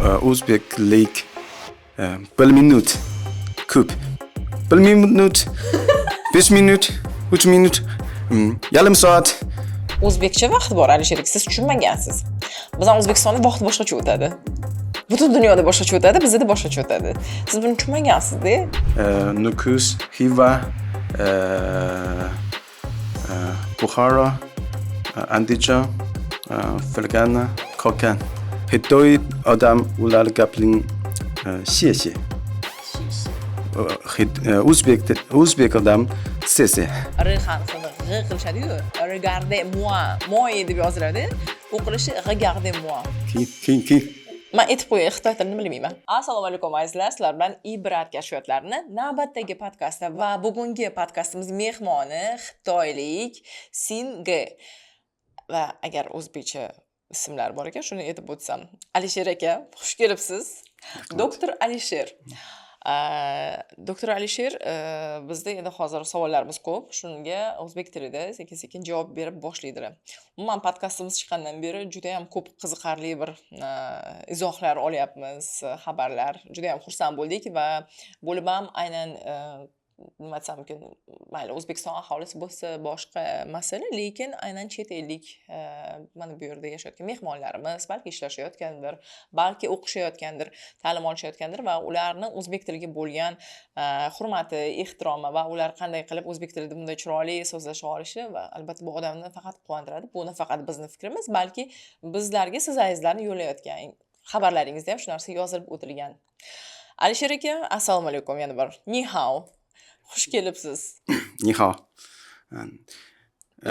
o'zbeklik 1 minut ko'p. 1 minut, 5 minut, 3 minut, yarim soat. O'zbekcha vaqt bor, Alisher aka, siz tushunmagansiz. Bizning O'zbekistonda vaqt boshqacha o'tadi. Butun dunyoda boshqacha o'tadi, bizda boshqacha o'tadi. Siz buni tushunmagansiz-da. Nukus, Xiva, Buxoro, Andijon, Fergana, Kokan. Xitoy odam ular gapning sheshe. O'zbek odam sese. R harfini g' qilishadi-yu. Regardez-moi deb yoziladi. O'qilishi regardez-moi. Keyin. Men aytib qo'yay, xitoy tilini bilmayman. Assalomu alaykum azizlar, sizlar bilan Ibrat kashfiyotlarini navbatdagi podkastda va bugungi podkastimiz mehmoni xitoylik Sin G. Va agar o'zbekcha ismlar bor ekan, shuni aytib o'tsam. Alisher aka, xush kelibsiz. Doktor Alisher. Doktor Alisher, bizda endi hozir savollarimiz ko'p. Shunga o'zbek tilida sekin-sekin javob berib boshlaydilar. Umuman podkastimiz chiqqandan beri juda ham ko'p qiziqarli bir izohlar olyapmiz, xabarlar. Juda ham xursand bo'ldik va bo'lib ham aynan nima desam mumkin, mayli O'zbekiston aholisi bo'lsa boshqa masala, lekin aynan chet ellik mana bu yerda yashayotgan mehmonlarimiz balki ishlashayotgandir, balki o'qishayotgandir, ta'lim olishayotgandir va ularning o'zbek tiliga bo'lgan hurmati, ehtiromi va ular qanday qilib o'zbek tilida bunday chiroyli so'zlasha olishi va albatta bu odamni faqat quvontiradi. Bu faqat bizning fikrimiz, balki bizlarga siz azizlarni yo'llayotgan xabarlaringizda ham shu narsa yozilib o'tilgan. Alisher aka, assalomu alaykum yana bir. Ni hao. Xush kelibsiz. Ni hao. Men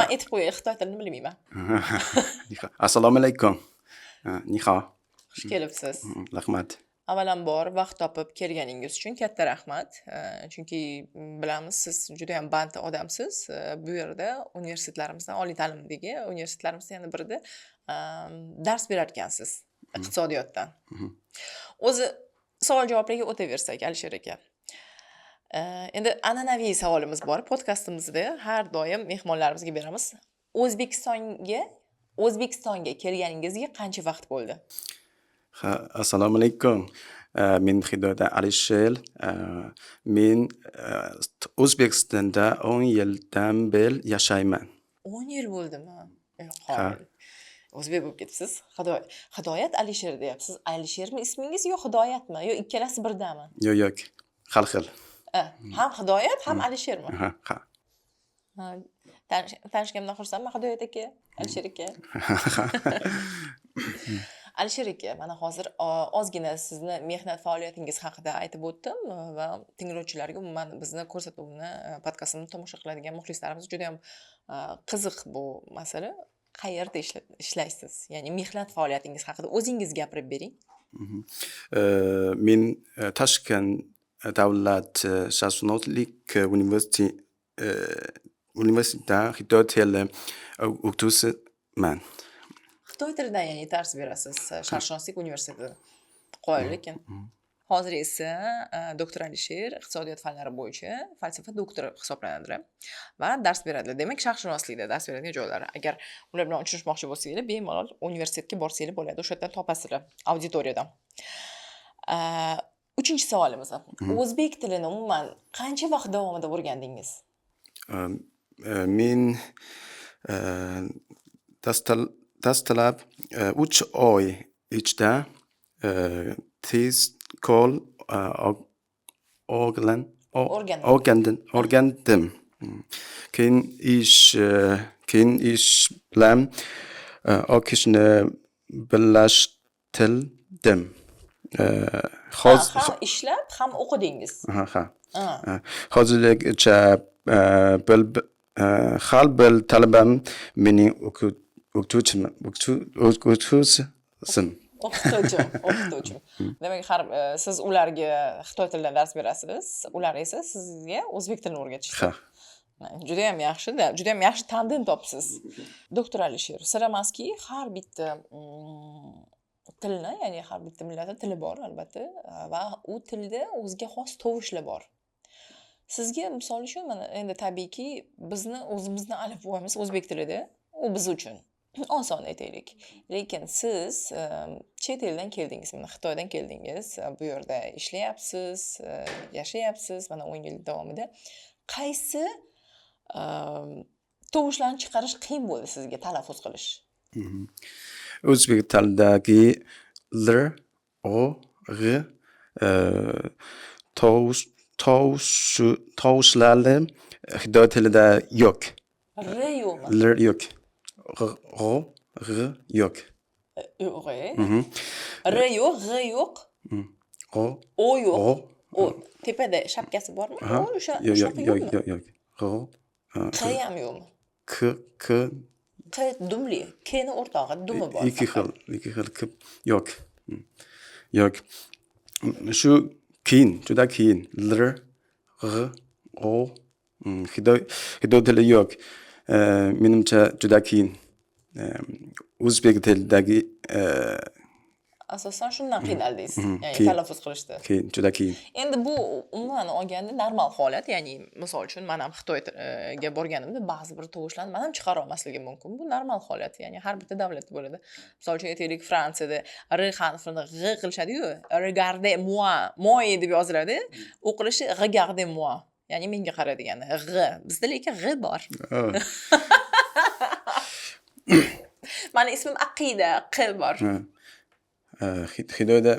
aytib qo'yay, xitoy tilini bilmayman. Assalomu alaykum. Ni hao. Xush kelibsiz. Rahmat. Avvalambor vaqt topib kelganingiz uchun katta rahmat. Chunki bilamiz, siz juda ham band odamsiz. Bu yerda universitetlarimizdan, oliy ta'limdagi universitetlarimizdan yana birida dars berar ekansiz iqtisodiyotdan. O'zi savol-javoblarga o'taversak, Alisher aka. Endi an'anaviy savolimiz bor. Podkastimizda har doim mehmonlarimizga beramiz. O'zbekistonga kelganingizga qancha vaqt bo'ldi? Assalomu alaykum. Men Xidoda Alisher. Men O'zbekistonda 10 yildan beri yashayman. 10 yil bo'ldimi? O'zbek bo'lib ketibsiz. Hidoyat Alisher deyapsiz. Alishermi ismingiz yo Hidoyatmi? Yo ikkalasi birdami? Yo'q. Xil. Ham Hidoyat, ham Alishermi? Ha. Tanishganimdan xursandman, Hidoyat aka, Alisher aka. Alisher aka, mana hozir ozgina sizni mehnat faoliyatingiz haqida aytib o'tdim va tinglovchilarga umuman bizni ko'rsatuvni, podkastimizni tomosha qiladigan muxlislarimiz juda ham qiziq bu masala. Qayerda ishlaysiz? Ya'ni mehnat faoliyatingiz haqida o'zingiz gapirib bering. Men Toshkent davlat sharqshunoslik universitetida xitoy tili o'qituvchiman. Xitoy tilidan ya'ni dars berasiz sharqshunoslik universitetida. Qo'yil lekin. Hozir esa doktor Alisher iqtisodiyot fanlari bo'yicha falsafa doktori hisoblanadi va dars beradi. Demak, sharqshunoslikda dars beradigan joylari. Agar ular bilan uchrashmoqchi bo'lsangiz, bemalol universitetga borsangiz bo'ladi. O'sha yerdan topasizlar auditoriyadan. Uchinchi savolimiz. O'zbek tilini umuman qancha vaqt davomida o'rgandingiz? Men dastlab 3 oy ichida tezkor o'rgandim. Keyin ish bilan o'qishni birlashtirdim. Ham ishlab, ham o'qidingiz. Ha. Hozirgacha har bir talabam mening o'qituvchim. Demak, siz ularga xitoy tilidan dars berasiz, ular esa sizga o'zbek tilini o'rgatishadi. Juda ham yaxshi-da, juda ham yaxshi tandem topsiz. Doktor Alisher, sir emaski, har bitta tilni, ya'ni har bitta millatning tili bor albatta va u tilda o'ziga xos tovushlar bor. Sizga misol uchun mana endi tabiiyki bizni o'zimizni alifboyimiz o'zbek tilida, u biz uchun oson aytaylik. Lekin siz chet eldan keldingiz, mana Xitoydan keldingiz, bu yerda ishlayapsiz, yashayapsiz mana 10 yil davomida. Qaysi tovushlarni chiqarish qiyin bo'ldi sizga talaffuz qilish? O'zbek tilidagi l, o, g tovushlarni Xitoy tilida yo'q. R yo'qmi? L yo'q. O, g yo'q. Yo'q. R yo'q, G yo'q, O, O yo'q. O. O tepada shapkasi bormi? O'sha Yo'q, shunaqa yo'qmi? yo'q. O, Q ham yo'qmi? k Q dumli, K ni o'rtog'i dumi bor. ikki xil yo'q. Yo'q. Shu keyin, juda keyin l, g, o Xitoy tili yo'q. Menimcha juda keyin. O'zbek tilidagi Asosan shundan qiynaldingiz, ya'ni keyin. talaffuz qilishda. keyin, juda keyin. Endi bu umuman olganda normal holat, ya'ni misol uchun men ham Xitoyga borganimda ba'zi bir tovushlarni men ham chiqara olmasligim mumkin. Bu normal holat, ya'ni har bitta davlatda bo'ladi. Misol uchun aytaylik Fransiyada R harfini G qilishadi-yu, regarde moi deb yoziladi, o'qilishi regarde moi. Ya'ni menga qara degani G. Bizda lekin G bor. Mani ismim Aqida, Q bor. Xitoyda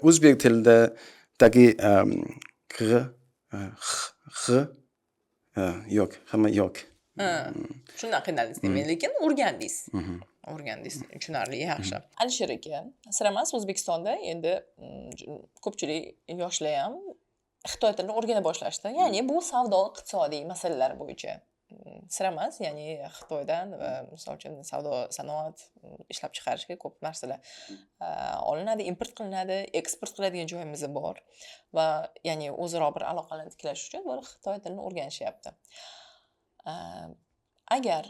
o'zbek tilidagi g, x yo'q, hamma yo'q. Shundan qiynaldingiz demak, lekin o'rgandingiz. O'rgandingiz, tushunarli, yaxshi. Alisher aka, sira emas O'zbekistonda endi ko'pchilik yoshlar ham Xitoy tilini o'rgana boshlashdi. Ya'ni bu savdo-iqtisodiy masalalar bo'yicha. Sira emas, ya'ni Xitoydan misol uchun savdo, sanoat, ishlab chiqarishga ko'p narsalar olinadi, import qilinadi, eksport qiladigan joyimiz bor va ya'ni o'zaro bir aloqalarni tiklash uchun bu Xitoy tilini o'rganishyapti. Agar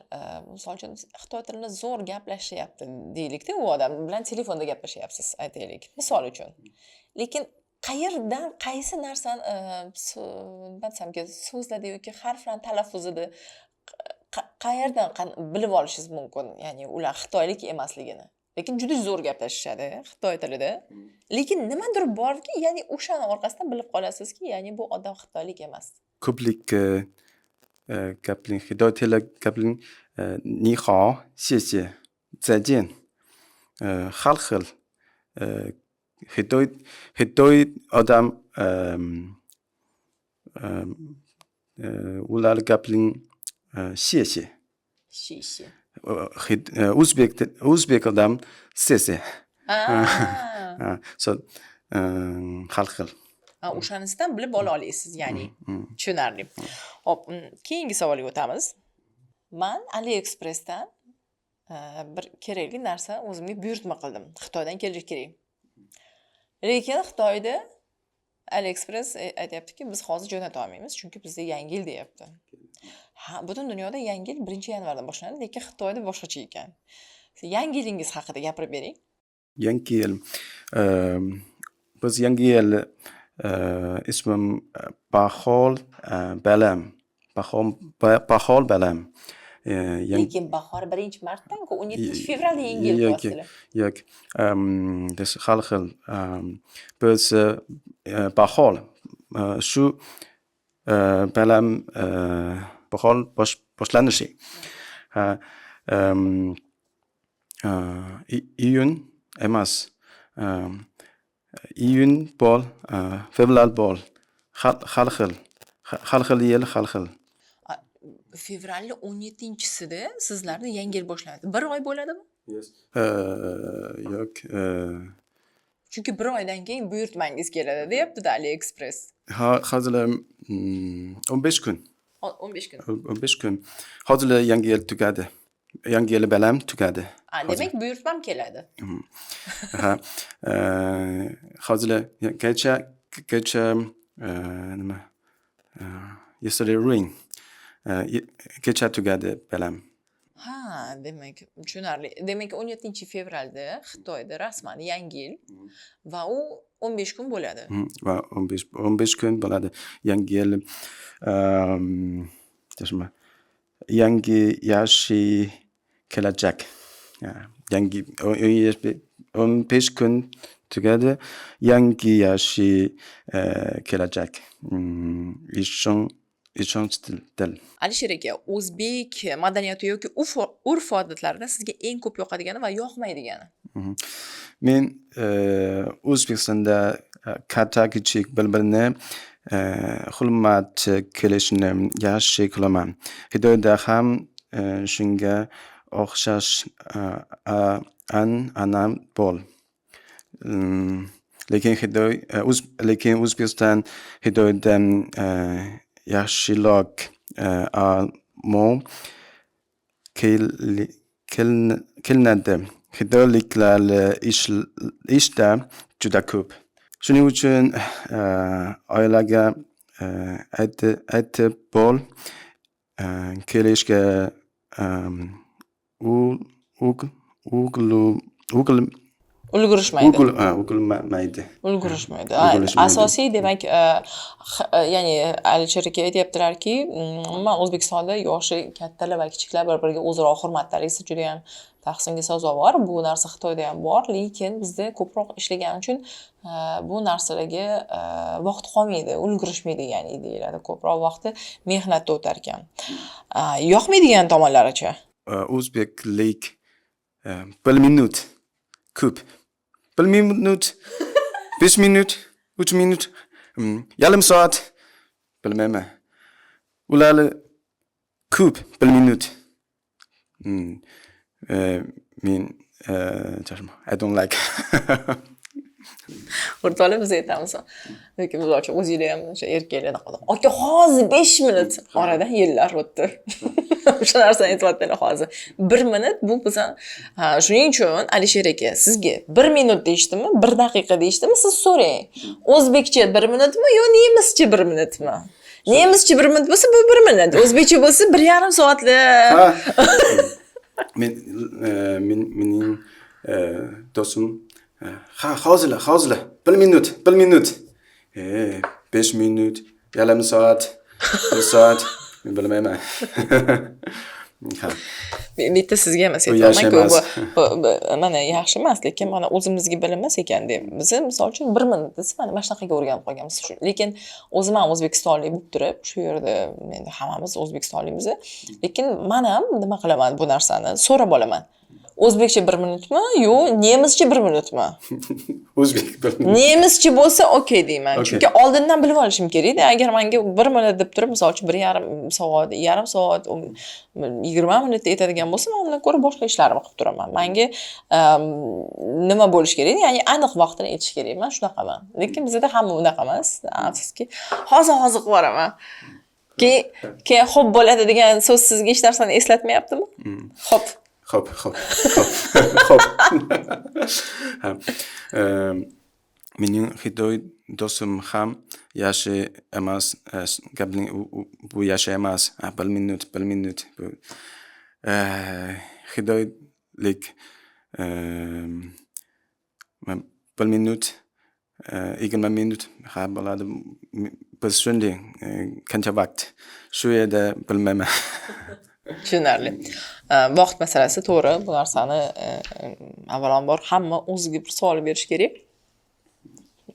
misol uchun Xitoy tilini zo'r gaplashyapti deylik-da, u odam bilan telefonda gaplashyapsiz, aytaylik, misol uchun. Lekin qayerdan qaysi narsani aytsamki so'zlarda yoki harflarni talaffuzida qayerdan bilib olishingiz mumkin, ya'ni ular xitoylik emasligini. Lekin juda zo'r gaplashishadi Xitoy tilida. Lekin nimadir borki, ya'ni o'shani orqasidan bilib qolasizki, ya'ni bu odam xitoylik emas. Ko'plik gapling, Xitoy tili gapling ni hao, xie xie, zaijian. Har xil. Xitoy odam ular gapling xie xie. Xie xie. O'zbek odam xie xie. So har xil. O'shanisidan bilib ola olasiz, ya'ni tushunarli. Hop, keyingi savolga o'tamiz. Men AliExpressdan bir kerakli narsa o'zimga buyurtma qildim. Xitoydan kelishi kerak. Lekin Xitoyda AliExpress aytayaptiki, biz hozir jo'nata olmaymiz, chunki bizda yangi yil deyapti. Butun dunyoda yangi yil 1-yanvardan boshlanadi, lekin Xitoyda boshqacha ekan. Yangi yilingiz haqida gapirib bering. Yangi yil. Biz yangi yil ismim Bahor Balam. Bahor Balam. Lekin bahor 1-martdan-ku, 17-fevralda yangi yil qilasizlar. Yo'q. Har xil. Biz bahor shu balam bahor boshlanishi. Iyun emas. Iyun bor, fevral bor. Har xil. Har xil yil, har xil. Fevralning 17-sida sizlarda yangi yil boshlanadi. 1 oy bo'ladimi? Yo'q. Chunki 1 oydan keyin buyurtmangiz keladi, deyapti-da AliExpress. Hozir 15 kun. 15 kun. 15 kun. Hozir yangi yil tugadi. Yangi yil balam tugadi. Demak, buyurtmam keladi. Hozir kecha nima? Yesterday rain. Kecha tugadi balam. Demak, tushunarli. Demak, 17-fevralda Xitoyda rasman yangi yil va u 15 kun bo'ladi. Va 15 kun bo'ladi. Yangi yil yangi yashi kelajak. Yangi 15 kun tugadi. Yangi yoshi kelajak. Ishonch til. Alisher aka, o'zbek madaniyati yoki urf-odatlarida sizga eng ko'p yoqadigani va yoqmaydigani? Men O'zbekistonda katta kichik bir-birini hurmat qilishni yaxshi ko'raman. Xitoyda ham shunga o'xshash an'ana bor. Lekin O'zbekiston Xitoydan yaxshiroq, ammo qilinadi. Xitoyliklar ishda juda ko'p. Shuning uchun oilaga aytib bor, kelishga Ulgurishmaydi. ulgurmaydi. Asosiy demak, ya'ni Alisher aka aytayaptilarki, umuman O'zbekistonda yoshi kattalar va kichiklar bir-biriga o'zaro hurmatlarisi juda ham tahsinga sazovor. Bu narsa Xitoyda ham bor, lekin bizda ko'proq ishlagani uchun bu narsalarga vaqt qolmaydi, ulgurishmaydi ya'ni deyiladi. Ko'proq vaqti mehnatda o'tar ekan. Yoqmaydigan tomonlaricha. O'zbeklik 1 minut ko'p. 1 minut, 5 minut, 3 minut, yarim soat, bilmayman. Ular ko'p 1 minut. Men I don't like. O'rtoqlar biz aytamiz. Lekin biz uchun o'zingizlar ham o'sha erkaklardan qoldi. Aka, hozir 5 minut oradan yillar o'tdi. O'sha narsani aytayaptilar hozir. 1 minut bu bizdan. Shuning uchun Alisher aka, sizga 1 minut deyishdimi, 1 daqiqa deyishdimi, siz so'rang. O'zbekcha 1 minutmi yo nemischa 1 minutmi? Nemischa 1 minut bo'lsa bu 1 minut, o'zbekcha bo'lsa 1,5 soatlik. Mening do'stim hozir 1 minut, 5 minut, yarim soat, 1 soat, men bilmayman. Bitta sizga emas aytmoqman, mana yaxshi emas, lekin mana o'zimizga bilinmas ekan deb. Biz misol uchun 1 minut desa, mana shunaqaga o'rganib qolganmiz. Lekin o'zim ham o'zbekistonlik bo'lib turib, shu yerda endi hammamiz o'zbekistonlikmiz. Lekin men ham nima qilaman bu narsani so'rab olaman. O'zbekcha 1 minutmi yo nemischa 1 minutmi? O'zbek 1 minut. Nemischa bo'lsa okey deyman. Chunki oldindan bilib olishim kerak-da. Agar menga 1 minut deb turib, misol uchun 1,5 soat, yarim soat, 20 minutda yetadigan bo'lsa, men undan ko'ra boshqa ishlarimni qilib turaman. Menga nima bo'lish kerak? Ya'ni aniq vaqtini aytish kerak. Men shunaqaman. Lekin bizda hamma unaqa emas. Afsuski, hozir qilib yuboraman. Keyin xo'p bo'ladi degan so'z sizga hech narsani eslatmayaptimi? Xo'p. Mening Xitoy do'stim ham yaxshi emas, gapning bu yaxshi emas. 1 minut. Xitoylik 1 minut, 20 minut bo'ladi. Biz shunday qancha vaqt shu yerda bilmayman. Tushunarli. Vaqt masalasi to'g'ri. Bu narsani avvalambor hamma o'ziga bir savol berish kerak.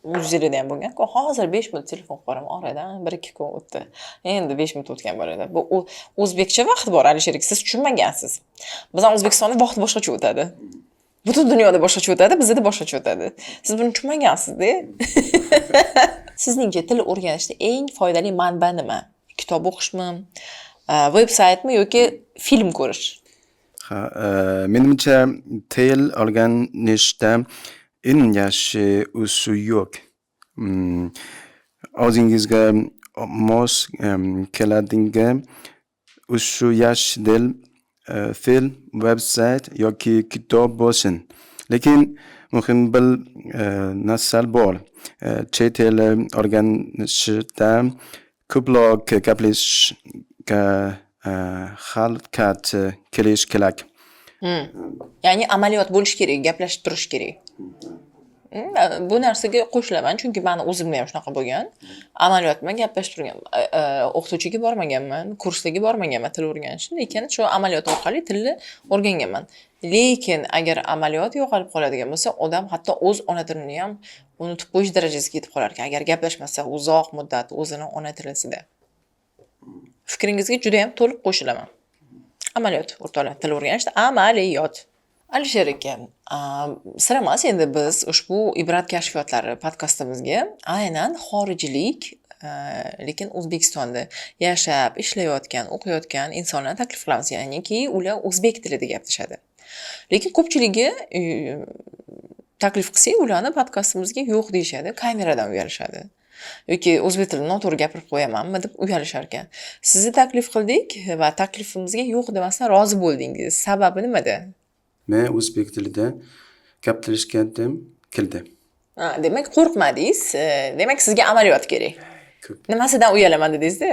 O'zingizda ham bo'lgan. Hozir 5 minut telefon qilib oradan 1-2 kun o'tdi. Endi 5 minut o'tgan bo'ladi. Bu o'zbekcha vaqt bor, Alisher aka, siz tushunmagansiz. Bizning O'zbekistonda vaqt boshqacha o'tadi. Butun dunyoda boshqacha o'tadi, bizda boshqacha o'tadi. Siz buni tushunmagansiz-da. Sizningcha til o'rganishda eng foydali manba nima? Kitob o'qishmi? Veb-saytmi yoki film ko'rish? Menimcha til o'rganishda eng yaxshi usul yo'q. O'zingizga mos keladigan usul yaxshi dil, film, veb-sayt yoki kitob bo'lsin. Lekin muhim bir narsa bor. Chet el o'rganishda ko'proq gaplashishga harakat qilish kerak. Ya'ni amaliyot bo'lish kerak, gaplashib turish kerak. Bu narsaga qo'shilaman, chunki meni o'zimda ham shunaqa bo'lgan. Amaliyotma gaplashib turgan. O'qituvchiga bormaganman, kurslarga bormaganman til o'rganishni, lekin shu amaliyot orqali tilni o'rganganman. Lekin agar amaliyot yo'qolib qoladigan bo'lsa, odam hatto o'z ona tilini ham unutib qo'yish darajasiga yetib qolar ekan, agar gaplashmasa uzoq muddat o'zini ona tilisida. Fikringizga juda ham to'liq qo'shilaman. Amaliyot o'rtoqlar, til o'rganishda amaliyot. Alisher aka, sira emas, endi biz ushbu ibrat kashfiyotlari podkastimizga aynan xorijlik, lekin O'zbekistonda yashab, ishlayotgan, o'qiyotgan insonlarni taklif qilamiz, ya'niki ular o'zbek tilida gaplashadi. Lekin ko'pchiligi taklif qilsak, ularni podkastimizga yo'q deyishadi, kameradan uyalishadi. Yoki o'zbek tilini noto'g'ri gapirib qo'yamanmi deb uyalishar ekan. Sizni taklif qildik va taklifimizga yo'q demasdan rozi bo'ldingiz. Sababi nimada? Men o'zbek tilida gaplashgandim keldi. Demak, qo'rqmadingiz. Demak, sizga amaliyot kerak. Ko'p. Nimasidan uyalaman dedingiz-da?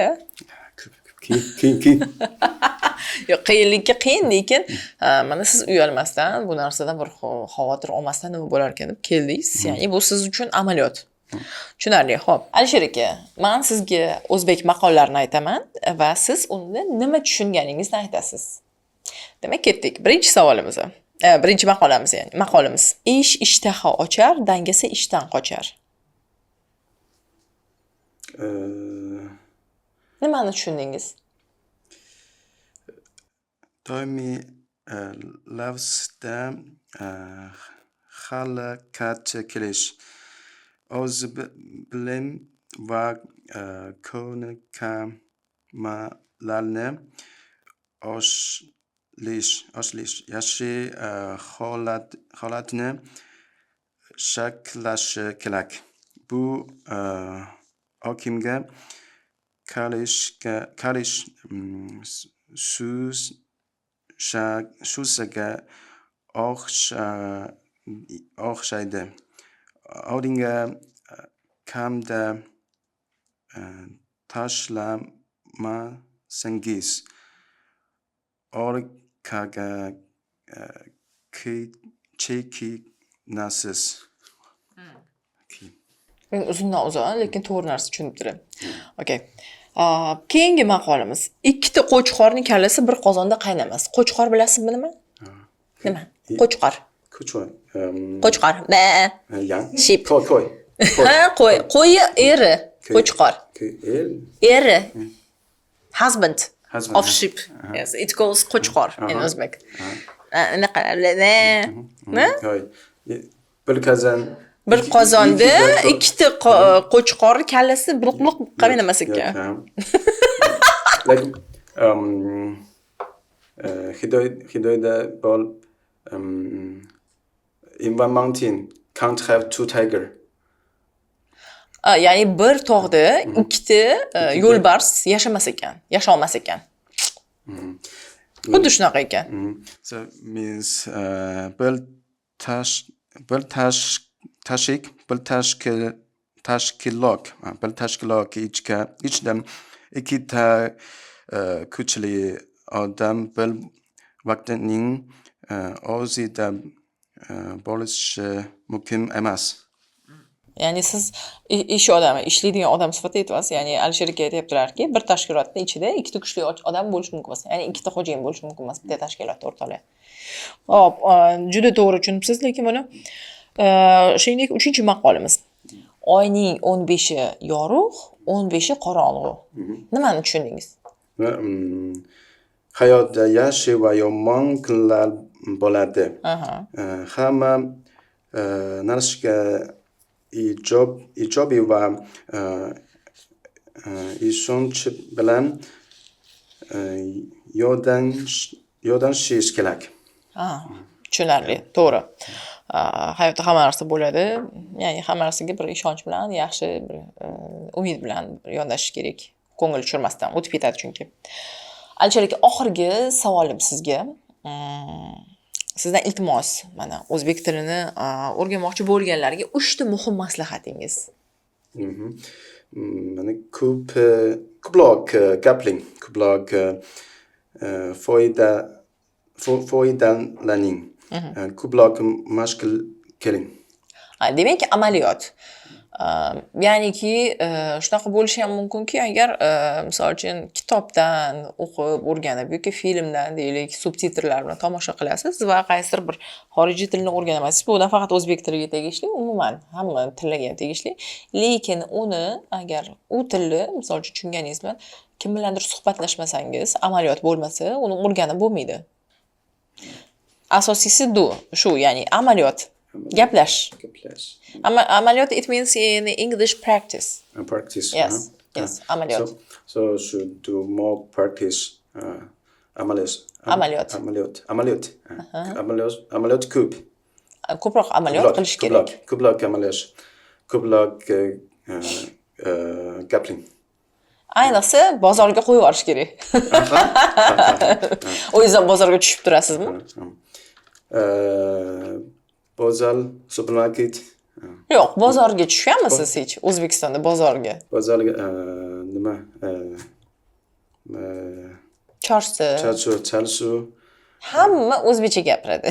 Qiyin. Yo'q, qiyinlikka qiyin, lekin mana siz uyalmasdan, bu narsadan bir xavotir olmasdan nima bo'lar ekan deb keldingiz. Ya'ni bu siz uchun amaliyot. Tushunarli. Xo'p, Alisher aka, men sizga o'zbek maqollarini aytaman va siz unda nima tushunganingizni aytasiz. Demak, ketdik. Birinchi savolimiz. Birinchi maqolamiz, ya'ni maqolamiz. Ish ishtaha ochar, dangasa ishdan qochar. Nimani tushundingiz? Doimiy lavsda harakat qilish, o'z bilim va ko'nikmalarni oshirish, yaxshi holatni shaklashi kerak. Bu hokimga qarish so'zga o'xshaydi. Oldinga kamda tashlamasangiz, orqaga chekinasiz. Men uzundan uzoq, lekin to'g'ri narsa tushunibdilar. Okay. Keyingi maqolamiz. Ikkita qo'chqorning kallasi bir qozonda qaynamas. Qo'chqor bilasizmi nima? Nima? Qo'chqor. Qo'chqor. Yang. Sheep. Qo'y. Qo'y eri. Qo'chqor. Eri. Husband of sheep. Yes, it goes qo'chqor in Uzbek. Bir qozonda ikkita qo'chqor kallasi buloq qaynamas ekan. Like Hidoyda bol in one mountain can't have two tiger. Ya'ni bir tog'da ikkita yo'lbars yashamas ekan, yasholmas ekan. Xuddi shunaqa ekan. So means tashkilot ichida ikkita kuchli odam bir vaqtning o'zida bo'lishi mumkin emas. Ya'ni siz ish odami, ishlaydigan odam sifatida aytyapsiz. Ya'ni Alisher aka aytibdilarki, bir tashkilotning ichida ikkita kuchli odam bo'lishi mumkin emas. Ya'ni ikkita xo'jayin bo'lishi mumkin emas bitta tashkilotda o'rtoqlar. Hop, juda to'g'ri tushunibsiz, lekin buni shuningdek 3-chi maqolamiz. Oyning 15i yorug', 15i qorong'u. Nimani tushundingiz? Hayotda yaxshi va yomon kunlar bo'ladi. Hamma narsaga ijobiy va ishonch bilan yordamlashish kerak. Tushunarli, to'g'ri. Hayotda hamma narsa bo'ladi. Ya'ni hamma narsaga bir ishonch bilan, yaxshi bir umid bilan yondashish kerak. Ko'ngil tushirmasdan o'tib ketadi chunki. Alisher aka, oxirgi savolim sizga. Sizdan iltimos, mana o'zbek tilini o'rganmoqchi bo'lganlarga 3 ta muhim maslahatingiz. Mana ko'proq gapling, ko'proq foydalaning, ko'proq mashq qiling. Demak, amaliyot. Ya'niki shunaqa bo'lishi ham mumkinki, agar misol uchun kitobdan o'qib o'rganib yoki filmdan deylik subtitrlar bilan tomosha qilasiz va qaysidir bir xorijiy tilni o'rganasiz. Bu nafaqat o'zbek tiliga tegishli, umuman hamma tillarga tegishli. Lekin uni agar u tilni misol uchun tushunganingiz bilan kim bilandir suhbatlashmasangiz, amaliyot bo'lmasa, uni o'rganib bo'lmaydi. Asosiysi shu, ya'ni amaliyot. Gaplash. Amaliyot, it means in English practice. Practice. Yes, yes, amaliyot. So should do more practice. Amaliyot. Amaliyot ko'p. Ko'proq amaliyot qilish kerak. Ko'proq amaliyot. Ko'proq gapling. Ayniqsa bozorga qo'yib yuborish kerak. O'zingizdan bozorga tushib turasizmi? Bozor, supermarket. Yo'q, bozorga tushganmisiz hech O'zbekistonda bozorga? Bozorga nima? Chorsu. Hamma o'zbekcha gapiradi.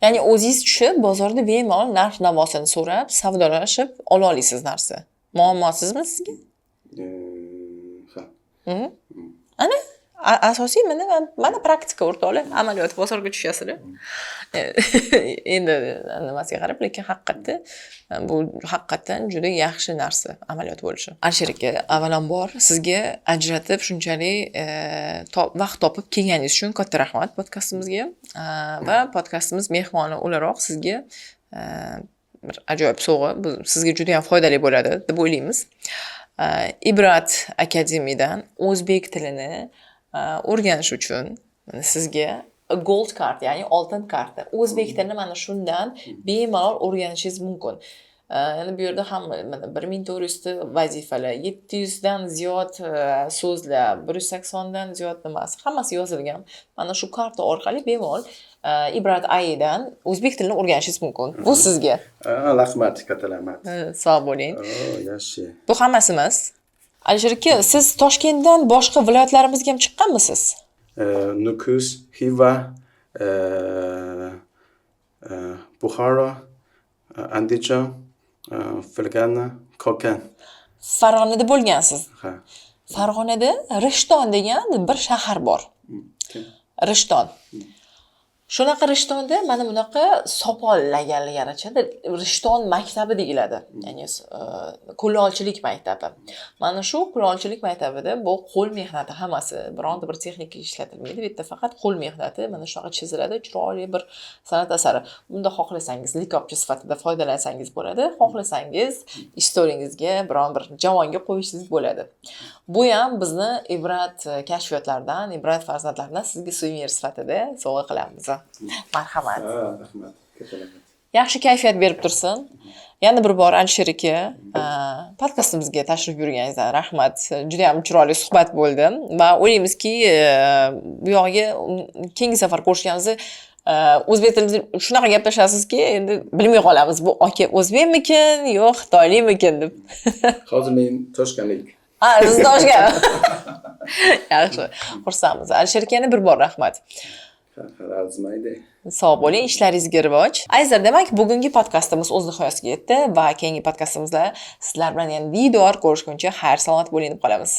Ya'ni o'zingiz tushib, bozorda bemalol narx-navosini so'rab, savdolashib ola olasiz narsa. Muammosizmi sizga? Ana asosiy mana praktika o'rtoqlar, amaliyot bozorga tushasizlar. Endi nimasiga qarab, lekin bu haqiqatdan juda yaxshi narsa amaliyot bo'lishi. Alisher aka, avvalambor sizga ajratib shunchalik vaqt topib kelganingiz uchun katta rahmat podkastimizga va podkastimiz mehmoni o'laroq sizga bir ajoyib sovg'a, bu sizga juda ham foydali bo'ladi deb o'ylaymiz. Ibrat Akademiyadan o'zbek tilini o'rganish uchun sizga gold card, ya'ni oltin karta. O'zbek tilini mana shundan bemalol o'rganishingiz mumkin. Ya'ni bu yerda ham 1400 ta vazifalar, 700 dan ziyod so'zlar, 180 dan ziyod nimasi, hammasi yozilgan. Mana shu karta orqali bemalol Ibrat AIdan o'zbek tilini o'rganishingiz mumkin. Bu sizga. Rahmat, katta rahmat. Sog' bo'ling. Yaxshi. Bu hammasi emas. Alisher aka, siz Toshkentdan boshqa viloyatlarimizga ham chiqqanmisiz? Nukus, Xiva, Buxoro, Andijon, Fergana, Kokan. Farg'onada bo'lgansiz. Ha. Farg'onada Rishton degan bir shahar bor. Rishton. Shunaqa Rishtonda mana bunaqa sopol laganligaricha Rishton maktabi deyiladi. Ya'ni kulolchilik maktabi. Mana shu kulolchilik maktabida bu qo'l mehnati hammasi, bironta bir texnika ishlatilmaydi. Bu yerda faqat qo'l mehnati mana shunaqa chiziladi, chiroyli bir san'at asari. Bunda xohlasangiz likopchi sifatida foydalansangiz bo'ladi, xohlasangiz istoringizga biron bir javonga qo'yishingiz bo'ladi. Bu ham bizni Ibrat kashfiyotlaridan, Ibrat farzandlaridan sizga suvenir sifatida sovg'a qilamiz. Marhamat. Rahmat. Yaxshi kayfiyat berib tursin. Yana bir bor Alisher aka, podkastimizga tashrif buyurganingizdan rahmat. Juda ham chiroyli suhbat bo'ldi va o'ylaymizki, bu yog'iga keyingi safar ko'rishganimizda o'zbek tilida shunaqa gaplashasizki, endi bilmay qolamiz, bu aka o'zbekmikin, yo'q xitoylikmikin deb. Hozir men toshkanlik. Siz Toshkent. Yaxshi, xursandmiz. Alisher aka, yana bir bor rahmat. Razmaydi. Sog' bo'ling, ishlaringizga rivoj. Azizlar, demak, bugungi podkastimiz o'z nihoyasiga yetdi va keyingi podkastimizda sizlar bilan yana diydor ko'rishguncha xayr salomat bo'ling deb qolamiz.